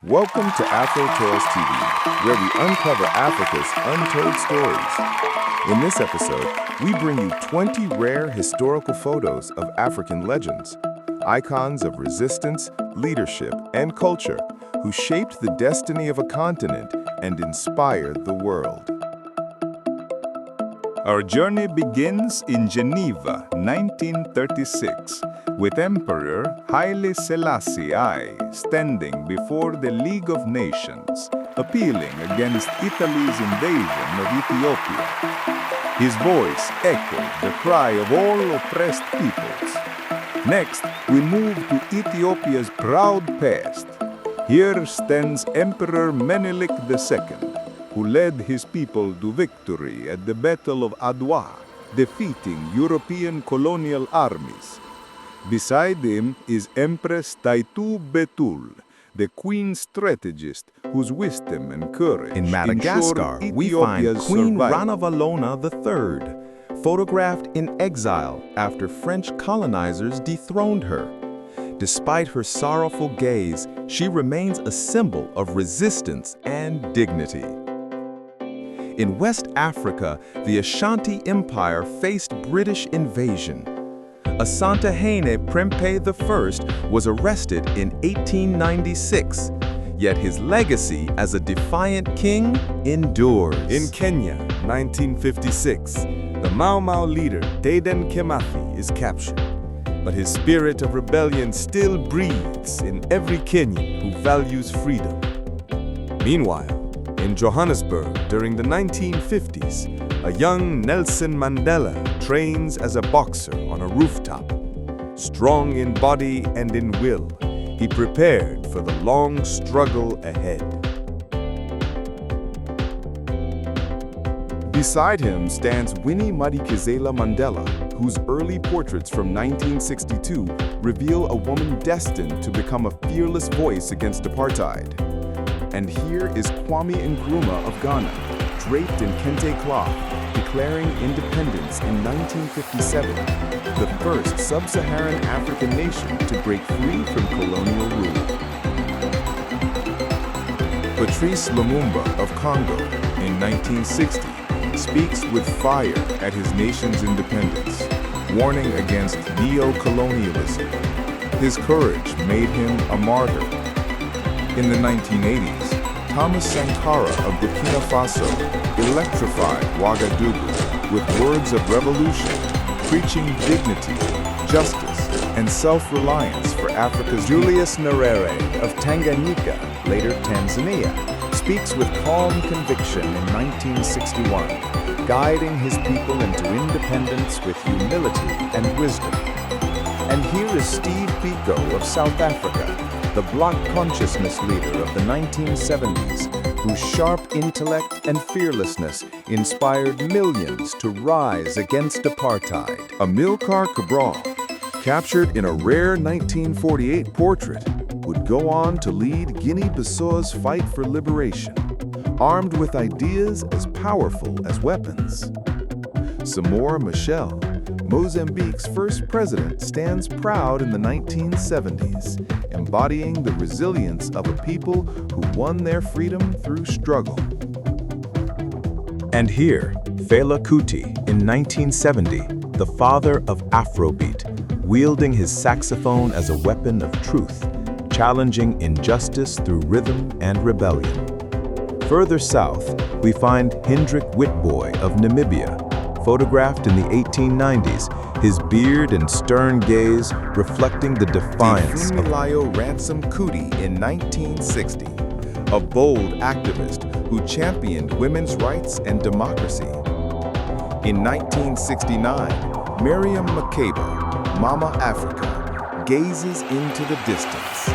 Welcome to AfroTales TV, where we uncover Africa's untold stories. In this episode, we bring you 20 rare historical photos of African legends, icons of resistance, leadership, and culture, who shaped the destiny of a continent and inspired the world. Our journey begins in Geneva, 1936, with Emperor Haile Selassie I standing before the League of Nations, appealing against Italy's invasion of Ethiopia. His voice echoed the cry of all oppressed peoples. Next, we move to Ethiopia's proud past. Here stands Emperor Menelik II, who led his people to victory at the Battle of Adwa, defeating European colonial armies. Beside him is Empress Taytu Betul, the queen strategist whose wisdom and courage in Madagascar, we find Queen Ranavalona III, photographed in exile after French colonizers dethroned her. Despite her sorrowful gaze, she remains a symbol of resistance and dignity. In West Africa, the Ashanti Empire faced British invasion. Asantehene Prempeh I was arrested in 1896, yet his legacy as a defiant king endures. In Kenya, 1956, the Mau Mau leader Dedan Kimathi is captured, but his spirit of rebellion still breathes in every Kenyan who values freedom. Meanwhile, in Johannesburg during the 1950s, a young Nelson Mandela trains as a boxer on a rooftop. Strong in body and in will, he prepared for the long struggle ahead. Beside him stands Winnie Mandela, whose early portraits from 1962 reveal a woman destined to become a fearless voice against apartheid. And here is Kwame Nkrumah of Ghana, draped in kente cloth, declaring independence in 1957, the first sub-Saharan African nation to break free from colonial rule. Patrice Lumumba of Congo in 1960 speaks with fire at his nation's independence, warning against neo-colonialism. His courage made him a martyr. In the 1980s, Thomas Sankara of Burkina Faso electrified Ouagadougou with words of revolution, preaching dignity, justice, and self-reliance for Africa's Julius Nyerere of Tanganyika, later Tanzania, speaks with calm conviction in 1961, guiding his people into independence with humility and wisdom. And here is Steve Biko of South Africa, the Black consciousness leader of the 1970s, whose sharp intellect and fearlessness inspired millions to rise against apartheid. Amilcar Cabral, captured in a rare 1948 portrait, would go on to lead Guinea-Bissau's fight for liberation, armed with ideas as powerful as weapons. Samora Machel, Mozambique's first president, stands proud in the 1970s, embodying the resilience of a people who won their freedom through struggle. And here, Fela Kuti in 1970, the father of Afrobeat, wielding his saxophone as a weapon of truth, challenging injustice through rhythm and rebellion. Further south, we find Hendrik Witbooi of Namibia, photographed in the 1890s, his beard and stern gaze reflecting the defiance of Funmilayo Ransom Kuti in 1960, a bold activist who championed women's rights and democracy. In 1969, Miriam Makeba, Mama Africa, gazes into the distance.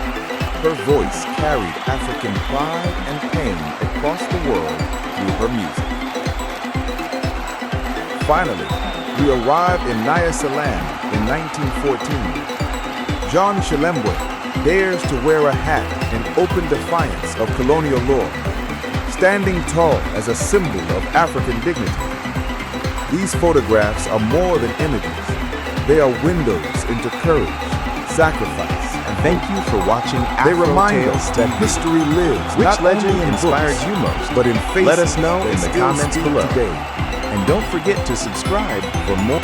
Her voice carried African pride and pain across the world through her music. Finally, we arrive in Nyasaland in 1914. John Chilembwe dares to wear a hat in open defiance of colonial law, standing tall as a symbol of African dignity. These photographs are more than images. They are windows into courage, sacrifice, and Thank you for watching They remind AfroTales us that history lives Which not legend only in inspired books, you most? but in faces Let us know that in the still comments speak below. today. And don't forget to subscribe for more.